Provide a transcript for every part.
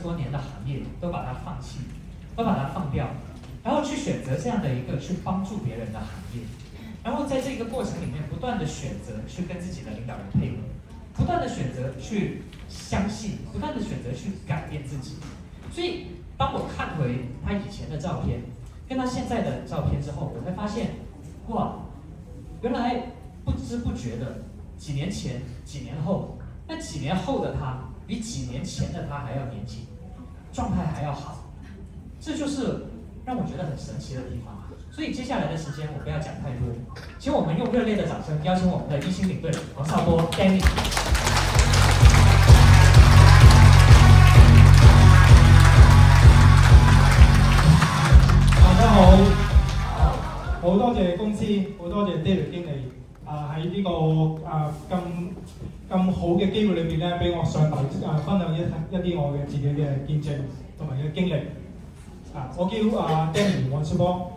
多年的行业都把它放弃，都把它放掉，然后去选择这样的一个去帮助别人的行业，然后在这个过程里面不断的选择去跟自己的领导人配合，不断的选择去相信，不断的选择去改变自己。所以当我看回他以前的照片，跟他现在的照片之后，我会发现，哇，原来不知不觉的几年前、几年后，那几年后的他比几年前的他还要年轻，状态还要好，这就是让我觉得很神奇的地方。所以接下来的时间我不要讲太多，请我们用热烈的掌声邀请我们的一星领队黄少波 Danny。大家好，好多謝公司，好多謝 David 經理喺呢個咁好嘅機會裏邊咧，俾我上台分享一啲我嘅自己嘅見證同埋嘅經歷。我叫Danny 黃少波。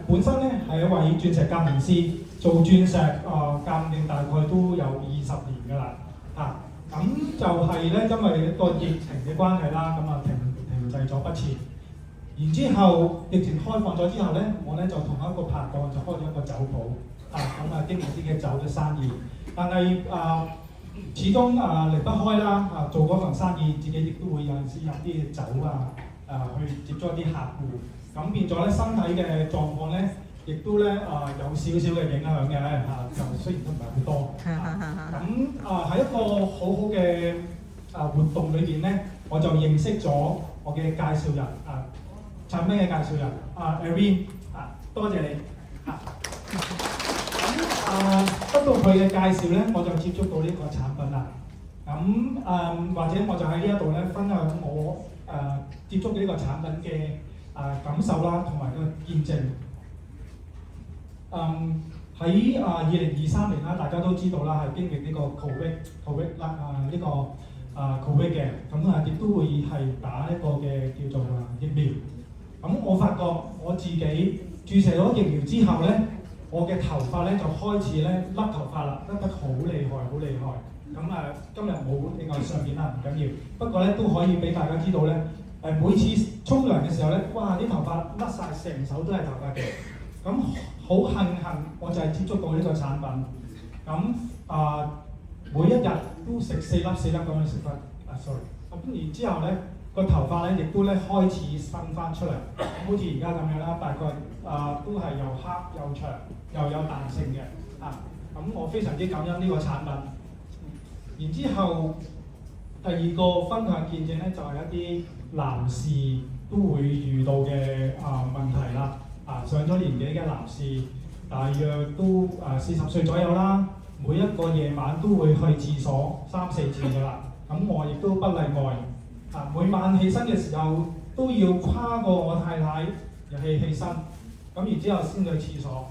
本身咧係一位鑽石鑑定師，做鑽石鑑定大概都有20年㗎啦。咁就係咧，因為一個疫情嘅關係啦，咁停滯咗不前。然之後疫情開放咗之後咧，我咧就同一個拍檔就開咗一個酒鋪，經營啲嘅酒嘅生意。但係始終離不開啦，做嗰份生意，自己亦都會有陣時飲啲酒去接觸一啲客戶。咁變咗咧，身體嘅狀況咧，亦都咧有少少嘅影響嘅就雖然都唔係好多。咁喺一個好好嘅活動裏邊咧，我就認識咗我嘅介紹人產品嘅介紹人Erin 多謝你得到佢嘅介紹咧，我就接觸到呢個產品啦。或者我就喺呢一度咧分享我接觸呢個產品嘅感受啦，同埋個見證。喺2023年啦，大家都知道啦，係經歷呢個 Covid 啦呢個Covid 嘅，咁亦都會係打一個嘅叫做疫苗。咁我發覺我自己注射咗疫苗之後咧，我嘅頭髮咧就開始咧甩頭髮啦，甩得好厲害，好厲害。今日冇另外上面啦，唔緊要。不過咧都可以俾大家知道咧。每次沖涼嘅時候咧，哇！啲頭髮甩晒，成手都係頭髮嘅。咁好慶幸，我就係接觸到呢個產品。每一日都食4粒咁樣食法。sorry。咁然之後咧，個頭髮咧亦都咧開始生翻出嚟，好似而家咁樣啦，大概都係又黑又長又有彈性嘅。咁我非常之感恩呢個產品。然之後第二個分享見證咧，就係一啲男士都會遇到嘅問題啦。上咗年紀嘅男士，大約都40歲左右啦，每一個夜晚都會去廁所3-4次㗎啦。咁我亦都不例外。每晚起身嘅時候都要跨過我太太入起身，咁然之後先去廁所。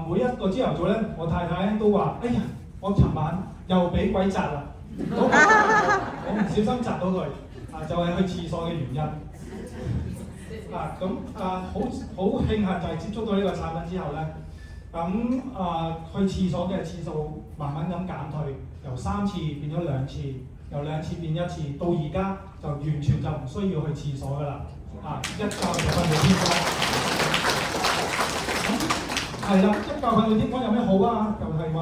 每一個朝頭早咧，我太太都話：哎呀，我尋晚又俾鬼壓啦！我唔小心砸到佢，就係去廁所嘅原因。好慶幸就係接觸到呢個產品之後咧，去廁所嘅次數慢慢咁減退，由3次變咗2次，由2次變1次，到而家就完全就唔需要去廁所㗎啦。一覺就瞓到天光。係啦，一覺瞓到天光有咩好啊？就係話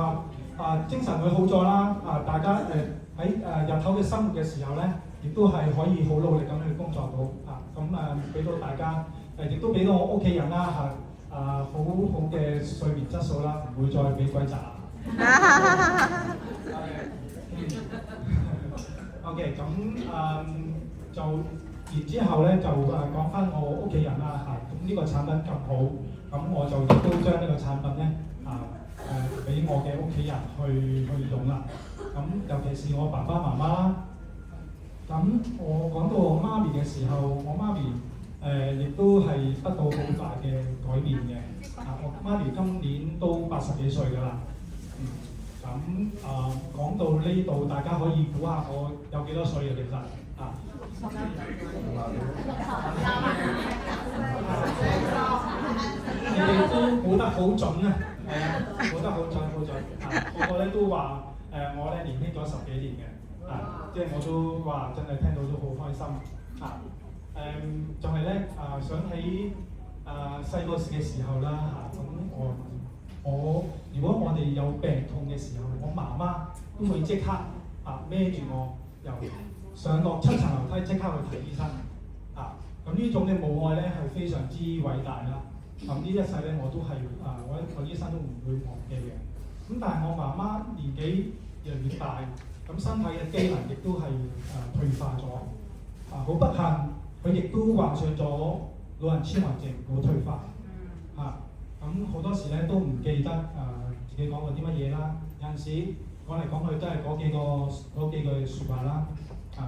精神會好咗啦。大家喺日頭嘅生活嘅時候咧，亦都係可以好努力咁去工作到俾到大家亦都俾到我屋企人啦好好嘅睡眠質素啦，唔會再俾鬼砸。OK， 就然之後咧就講翻我屋企人啦咁呢個產品咁好，咁我就亦都將呢個產品咧俾我嘅屋企人去用啦。尤其是我爸爸媽媽啦。我講到我媽咪嘅時候，我媽咪亦都係得到好大嘅改變嘅。我媽咪今年都80幾歲㗎啦。講到呢度，大家可以估下我有幾多歲其實你哋都估得好準啊！估得好準。個個咧都話我咧年輕咗10幾年嘅。即係我都話真係聽到都好開心就係咧想起細個嘅時候啦咁我如果我哋有病痛嘅時候，我媽媽都會即刻孭住我由上落7層樓梯即刻去睇醫生咁呢種嘅母愛咧係非常之偉大啦。咁呢一世咧我都係我一生都唔會忘記嘅。咁但係我媽媽年紀越嚟越大，咁身體嘅機能亦都係退化咗好不幸佢亦都患上咗老人痴呆症腦退化咁好多時咧都唔記得自己講過啲乜嘢啦。有陣時講嚟講去都係嗰幾句説話啦。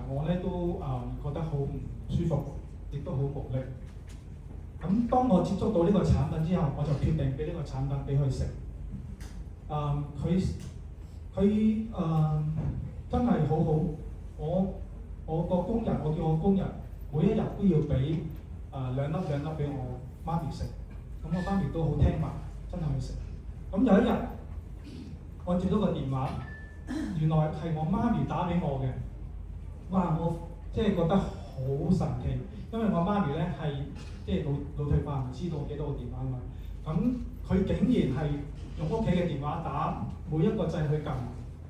我咧都覺得好唔舒服，亦都好無力。咁當我接觸到呢個產品之後，我就決定俾呢個產品俾佢食。佢真係好好。我個工人，我叫我工人每一日都要俾2粒俾我媽咪食。咁我媽咪都好聽話，真係去食。咁有一日我接到個電話，原來係我媽咪打俾我嘅。哇！我即係覺得好神奇，因為我媽咪咧係即係腦退化，唔知道幾多個電話嘛。咁佢竟然係用屋企嘅電話打每一個掣去撳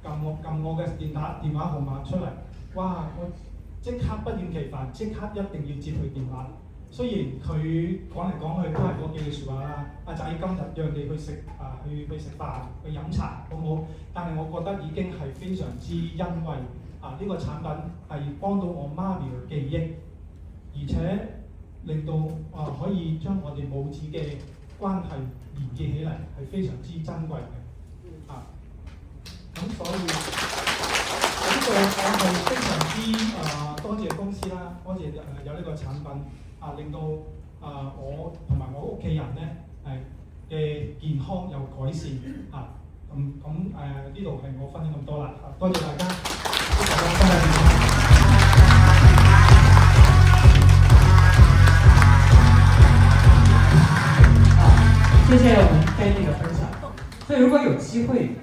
我嘅電話號碼出嚟。哇！我即刻不厭其煩，即刻一定要接佢電話。雖然佢講嚟講去都係嗰幾句説話啦，阿仔今日讓你去食去食飯去飲茶好唔好？但係我覺得已經係非常之欣慰呢個產品係幫到我媽咪嘅記憶，而且令到可以將我哋母子嘅關係連結起嚟，係非常之珍貴嘅咁所以呢個我係非常之多謝公司啦，多謝有呢個產品令到我同埋我屋企人咧嘅健康有改善呢度係我分享咁多啦，多謝大家，祝大家身體健康。謝謝我們菲力的分享。所以如果有機會